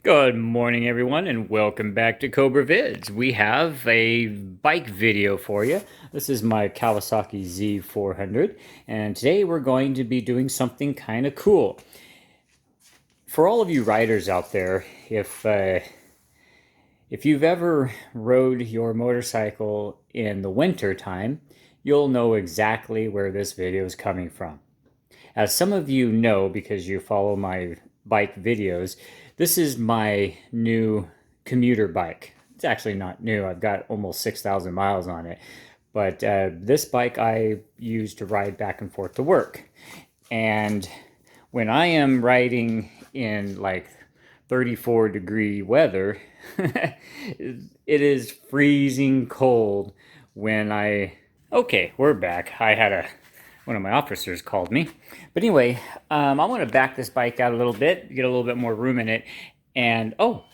Good morning, everyone, and welcome back to Cobra Vids. We have a bike video for you. This is my Kawasaki Z400, and today we're going to be doing something kind of cool. For all of you riders out there, if you've ever rode your motorcycle in the winter time, you'll know exactly where this video is coming from. As some of you know, because you follow my bike videos, this is my new commuter bike. It's actually not new. I've got almost 6,000 miles on it. But this bike I use to ride back and forth to work. And when I am riding in like 34-degree weather, it is freezing cold when I... Okay, we're back. One of my officers called me. But anyway, I want to back this bike out a little bit, get a little bit more room in it. And, oh,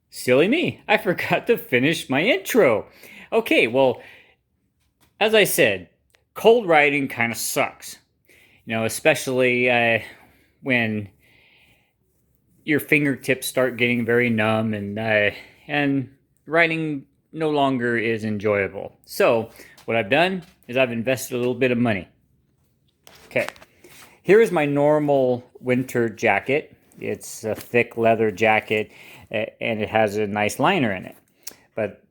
silly me, I forgot to finish my intro. Okay, well, as I said, cold riding kind of sucks. You know, especially when your fingertips start getting very numb and riding no longer is enjoyable. So what I've done is I've invested a little bit of money. Okay, here is my normal winter jacket. It's a thick leather jacket and it has a nice liner in it. But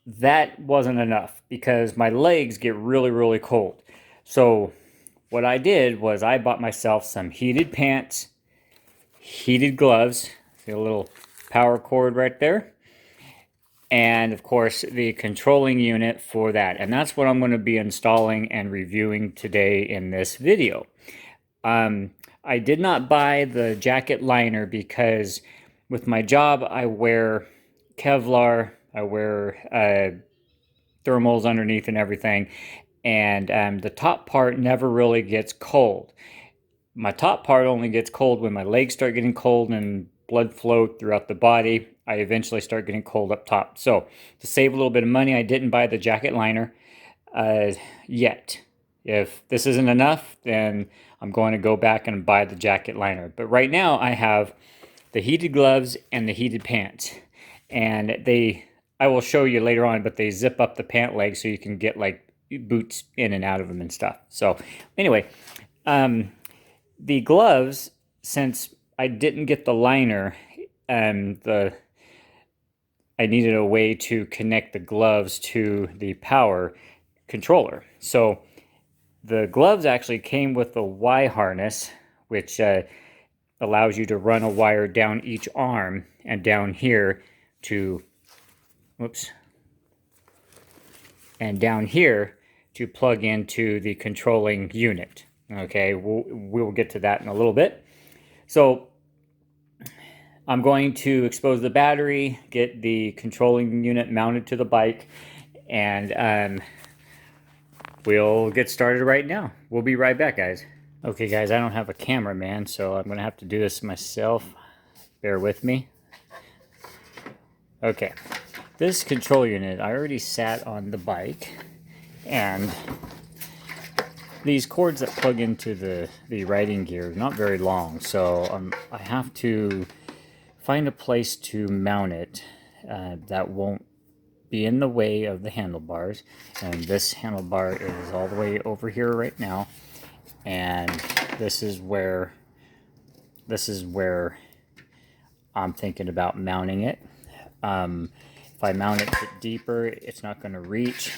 that wasn't enough because my legs get really, really cold. So what I did was I bought myself some heated pants, heated gloves, see a little power cord right there, and of course the controlling unit for that. And that's what I'm going to be installing and reviewing today in this video. I did not buy the jacket liner because with my job I wear Kevlar, I wear thermals underneath and everything, and the top part never really gets cold. My top part only gets cold when my legs start getting cold and blood flow throughout the body. I eventually start getting cold up top. So to save a little bit of money, I didn't buy the jacket liner yet. If this isn't enough, then I'm going to go back and buy the jacket liner. But right now I have the heated gloves and the heated pants. And I will show you later on, but they zip up the pant leg so you can get like boots in and out of them and stuff. So anyway, the gloves, since I didn't get the liner, I needed a way to connect the gloves to the power controller. So the gloves actually came with a Y harness, which allows you to run a wire down each arm and down here to, whoops, and down here to plug into the controlling unit. Okay, we'll get to that in a little bit. So I'm going to expose the battery, get the controlling unit mounted to the bike, and we'll get started right now. We'll be right back, guys. Okay, guys, I don't have a cameraman, so I'm going to have to do this myself. Bear with me. Okay, this control unit, I already sat on the bike, and these cords that plug into the riding gear are not very long, so I have to find a place to mount it that won't be in the way of the handlebars. And this handlebar is all the way over here right now, and this is where I'm thinking about mounting it. If I mount it deeper, it's not going to reach.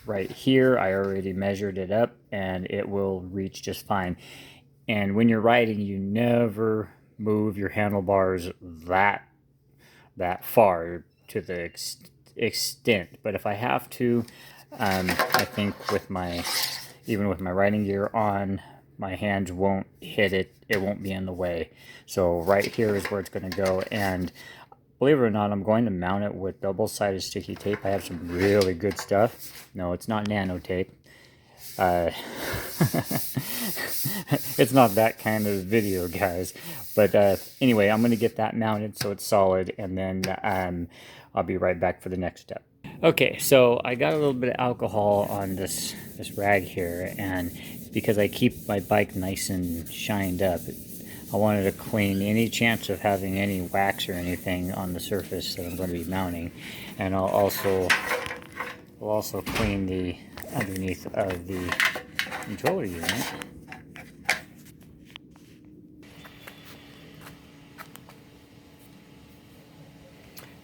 Right here, I already measured it up, and it will reach just fine. And when you're riding, you never move your handlebars that far to the extent. But if I have to, I think even with my riding gear on, my hands won't hit it. It won't be in the way. So right here is where it's going to go. And believe it or not, I'm going to mount it with double-sided sticky tape. I have some really good stuff. No, it's not nano tape. It's not that kind of video, guys. But anyway, I'm going to get that mounted so it's solid, and then I'll be right back for the next step. Okay, so I got a little bit of alcohol on this rag here, and because I keep my bike nice and shined up, I wanted to clean any chance of having any wax or anything on the surface that I'm going to be mounting. And I'll also clean the underneath of the controller unit.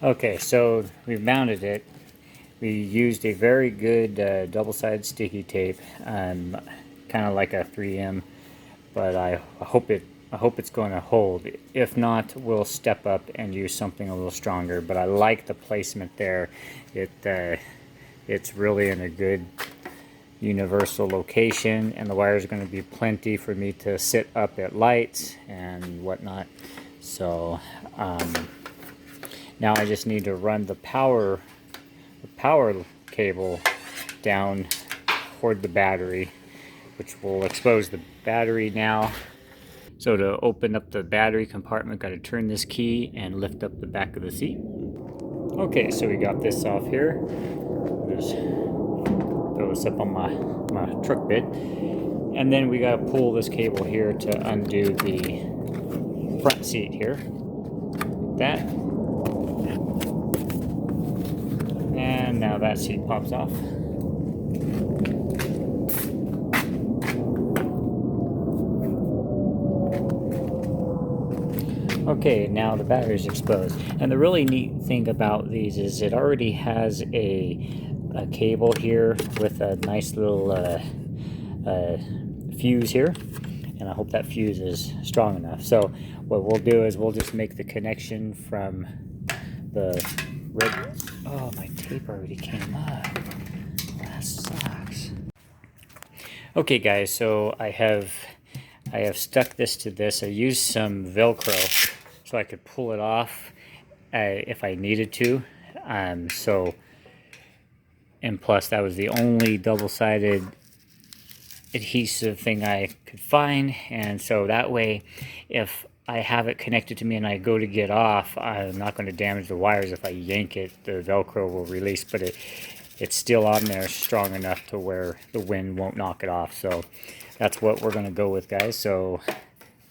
Okay, so we've mounted it. We used a very good double-sided sticky tape, kind of like a 3M, but I hope it's going to hold. If not, we'll step up and use something a little stronger. But I like the placement there. It's really in a good universal location, and the wire is going to be plenty for me to sit up at lights and whatnot. So now I just need to run the power cable down toward the battery, which will expose the battery now. So to open up the battery compartment, got to turn this key and lift up the back of the seat. Okay, so we got this off here. Just throw this up on my truck bed. And then we got to pull this cable here to undo the front seat here. That. And now that seat pops off. Okay, now the battery's exposed. And the really neat thing about these is it already has a cable here with a nice little fuse here. And I hope that fuse is strong enough. So what we'll do is we'll just make the connection from the red. Oh, my tape already came up. That sucks. Okay, guys, so I have stuck this to this. I used some Velcro so I could pull it off if I needed to. And plus that was the only double-sided adhesive thing I could find, and so that way if I have it connected to me and I go to get off, I'm not going to damage the wires. If I yank it, the Velcro will release, but it's still on there strong enough to where the wind won't knock it off. So that's what we're going to go with, guys. So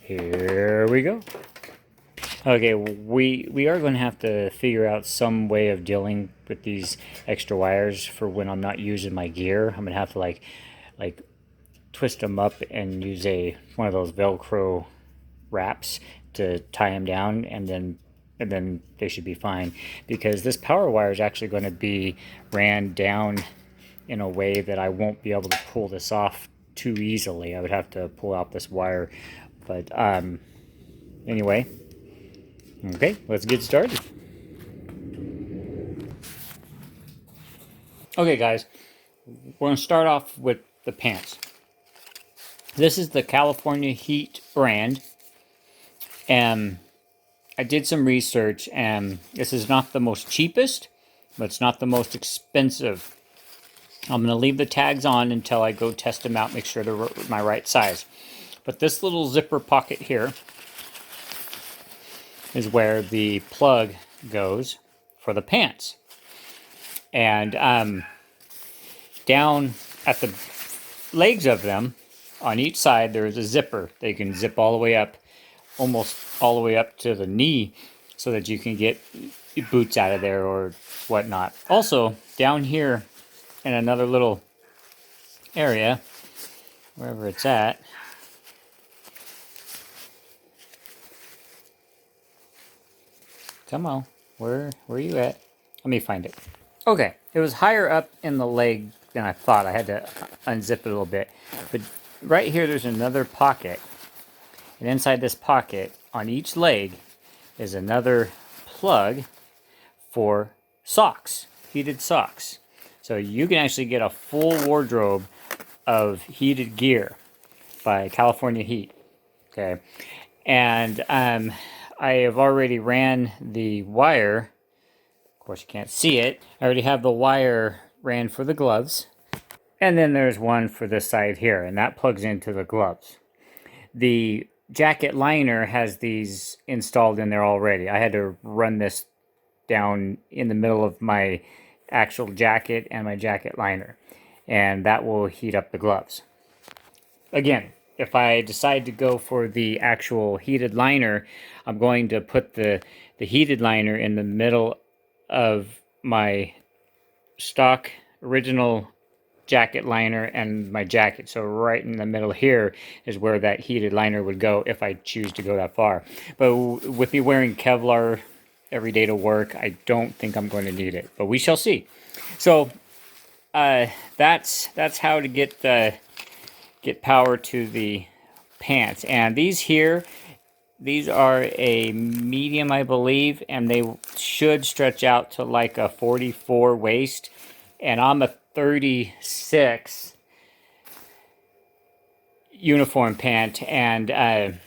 here we go. Okay, we are going to have to figure out some way of dealing with these extra wires for when I'm not using my gear. I'm going to have to like twist them up and use one of those Velcro wraps to tie them down, and then they should be fine, because this power wire is actually going to be ran down in a way that I won't be able to pull this off too easily. I would have to pull out this wire, but anyway, okay, let's get started. Okay, guys, we're going to start off with the pants. This is the California Heat brand, and I did some research, and this is not the most cheapest, but it's not the most expensive. I'm going to leave the tags on until I go test them out, make sure they're my right size. But this little zipper pocket here is where the plug goes for the pants. And down at the legs of them, on each side, there is a zipper. They can zip all the way up, almost all the way up to the knee, so that you can get your boots out of there or whatnot. Also, down here in another little area, wherever it's at, come on, where are you at? Let me find it. Okay, it was higher up in the leg than I thought. I had to unzip it a little bit, but right here there's another pocket, and inside this pocket on each leg is another plug for socks, heated socks. So you can actually get a full wardrobe of heated gear by California Heat. Okay, and I have already ran the wire. Of course, you can't see it. I already have the wire ran for the gloves. And then there's one for this side here, and that plugs into the gloves. The jacket liner has these installed in there already. I had to run this down in the middle of my actual jacket and my jacket liner, and that will heat up the gloves. Again, if I decide to go for the actual heated liner, I'm going to put the heated liner in the middle of my stock original jacket liner and my jacket. So right in the middle here is where that heated liner would go if I choose to go that far. But with me wearing Kevlar every day to work, I don't think I'm going to need it, but we shall see. So that's how to get power to the pants. And these here, these are a medium, I believe, and they should stretch out to like a 44 waist. And I'm a 36 uniform pant, and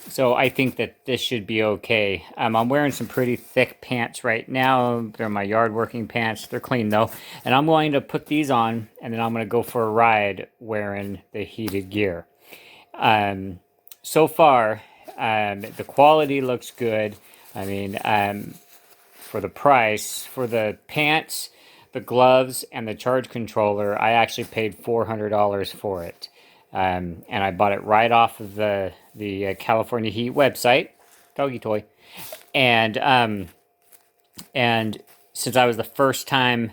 so I think that this should be okay. I'm wearing some pretty thick pants right now. They're my yard working pants. They're clean though. And I'm going to put these on, and then I'm going to go for a ride wearing the heated gear. So far, the quality looks good. I mean, for the price, for the pants, the gloves, and the charge controller, I actually paid $400 for it. And I bought it right off of the California Heat website, doggy toy. And since I was the first time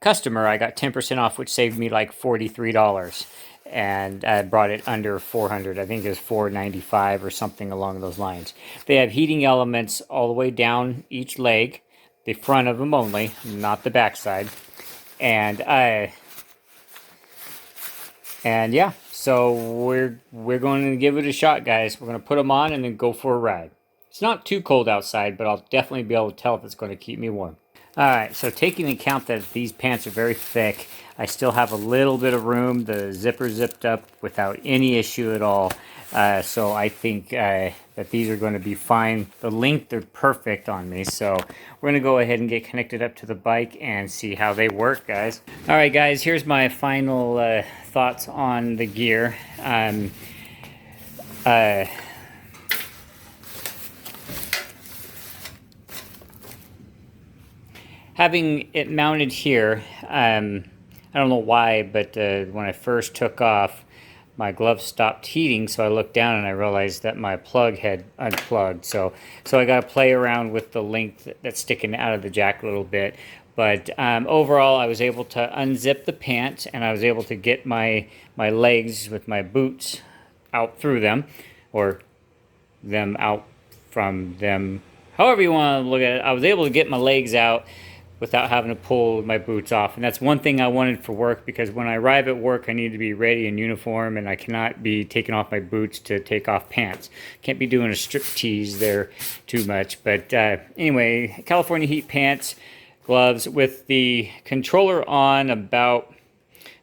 customer, I got 10% off, which saved me like $43. And I brought it under 400. I think it was 495 or something along those lines. They have heating elements all the way down each leg, the front of them only, not the backside. And yeah, so we're going to give it a shot, guys. We're going to put them on and then go for a ride. It's not too cold outside, but I'll definitely be able to tell if it's going to keep me warm. Alright, so taking into account that these pants are very thick, I still have a little bit of room. The zipper zipped up without any issue at all. So I think that these are going to be fine. The length are perfect on me. So we're going to go ahead and get connected up to the bike and see how they work, guys. Alright, guys, here's my final thoughts on the gear. Having it mounted here, I don't know why, but when I first took off, my glove stopped heating, so I looked down and I realized that my plug had unplugged. So I got to play around with the length that's sticking out of the jacket a little bit. But overall, I was able to unzip the pants, and I was able to get my legs with my boots out through them, or them out from them, however you want to look at it. I was able to get my legs out without having to pull my boots off. And that's one thing I wanted for work, because when I arrive at work, I need to be ready in uniform, and I cannot be taking off my boots to take off pants. Can't be doing a strip tease there too much. But anyway, California Heat pants, gloves, with the controller on about,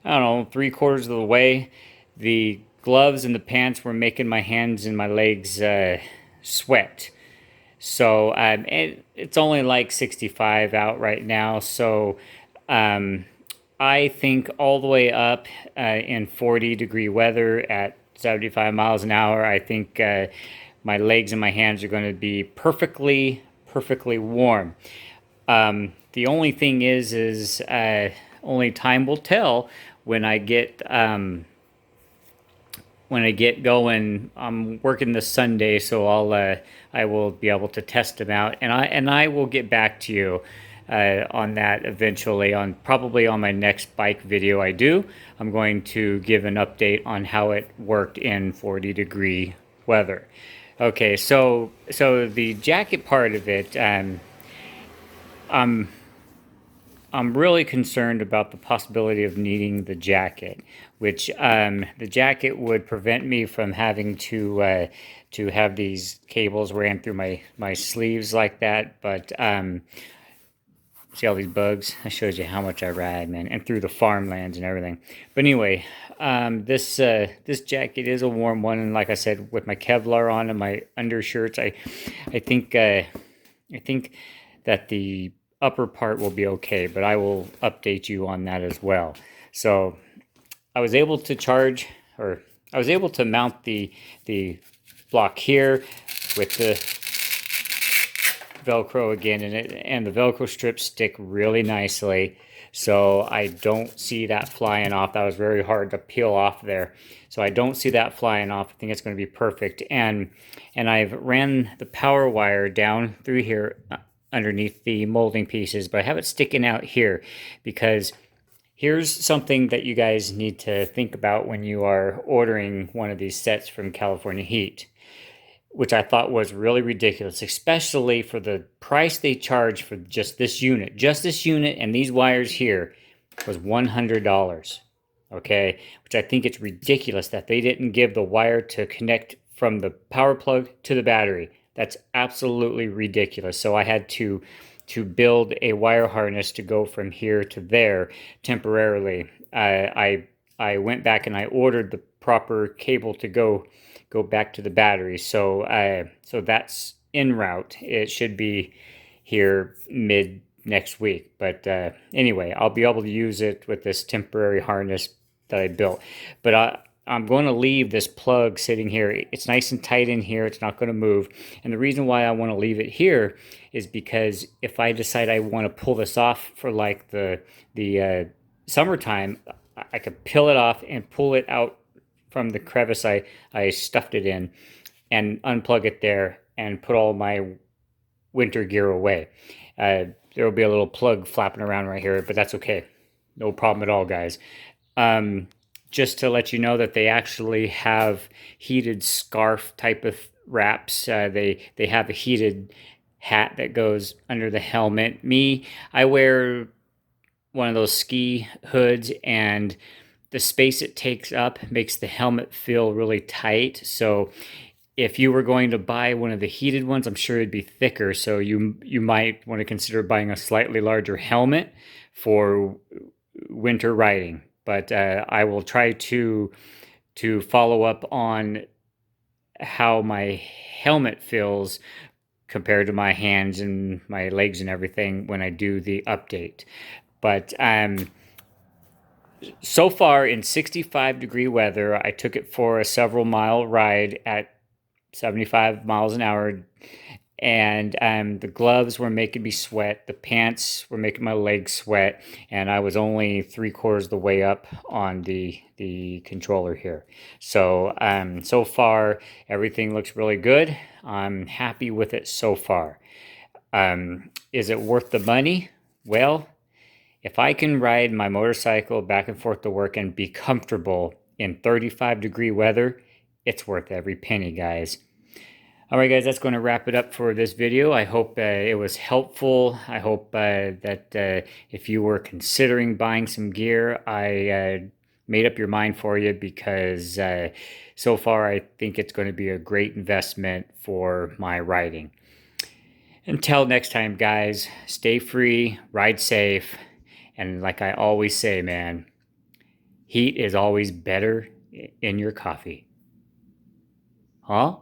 I don't know, 3/4 of the way. The gloves and the pants were making my hands and my legs sweat. So it's only like 65 out right now. So I think all the way up in 40-degree weather at 75 miles an hour, I think my legs and my hands are going to be perfectly warm. The only thing is only time will tell when I get going. I'm working this Sunday, so I will be able to test them out, and I will get back to you on that eventually, probably on my next bike video I do. I'm going to give an update on how it worked in 40-degree weather. Okay, so the jacket part of it, I'm really concerned about the possibility of needing the jacket, which the jacket would prevent me from having to have these cables ran through my sleeves like that. But see all these bugs? I showed you how much I ride, man, and through the farmlands and everything. But anyway, this jacket is a warm one, and like I said, with my Kevlar on and my undershirts, I think that the upper part will be okay, but I will update you on that as well. So I was able to mount the block here with the Velcro again, and the Velcro strips stick really nicely. So I don't see that flying off. That was very hard to peel off there. So I don't see that flying off. I think it's going to be perfect. And I've ran the power wire down through here underneath the molding pieces, but I have it sticking out here because here's something that you guys need to think about when you are ordering one of these sets from California Heat, which I thought was really ridiculous, especially for the price they charge for just this unit. Just this unit and these wires here was $100. Okay, which I think it's ridiculous that they didn't give the wire to connect from the power plug to the battery. That's absolutely ridiculous. So I had to build a wire harness to go from here to there temporarily. I went back and I ordered the proper cable to go back to the battery. So that's en route. It should be here mid next week. But anyway, I'll be able to use it with this temporary harness that I built. But I'm going to leave this plug sitting here. It's nice and tight in here. It's not going to move. And the reason why I want to leave it here is because if I decide I want to pull this off for like the summertime, I could peel it off and pull it out from the crevice I stuffed it in and unplug it there and put all my winter gear away. There will be a little plug flapping around right here, but that's okay. No problem at all, guys. Just to let you know that they actually have heated scarf type of wraps. They have a heated hat that goes under the helmet. I wear one of those ski hoods, and the space it takes up makes the helmet feel really tight. So if you were going to buy one of the heated ones, I'm sure it'd be thicker. So you might want to consider buying a slightly larger helmet for winter riding. But I will try to follow up on how my helmet feels compared to my hands and my legs and everything when I do the update. But so far in 65-degree weather, I took it for a several mile ride at 75 miles an hour, and the gloves were making me sweat. The pants were making my legs sweat, and I was only 3/4 the way up on the controller here. So so far everything looks really good. I'm happy with it so far. Is it worth the money? Well, if I can ride my motorcycle back and forth to work and be comfortable in 35-degree weather, it's worth every penny, guys. All right, guys, that's going to wrap it up for this video. I hope it was helpful. I hope that if you were considering buying some gear, I made up your mind for you, because so far I think it's going to be a great investment for my riding. Until next time, guys, stay free, ride safe, and like I always say, man, heat is always better in your coffee. Huh?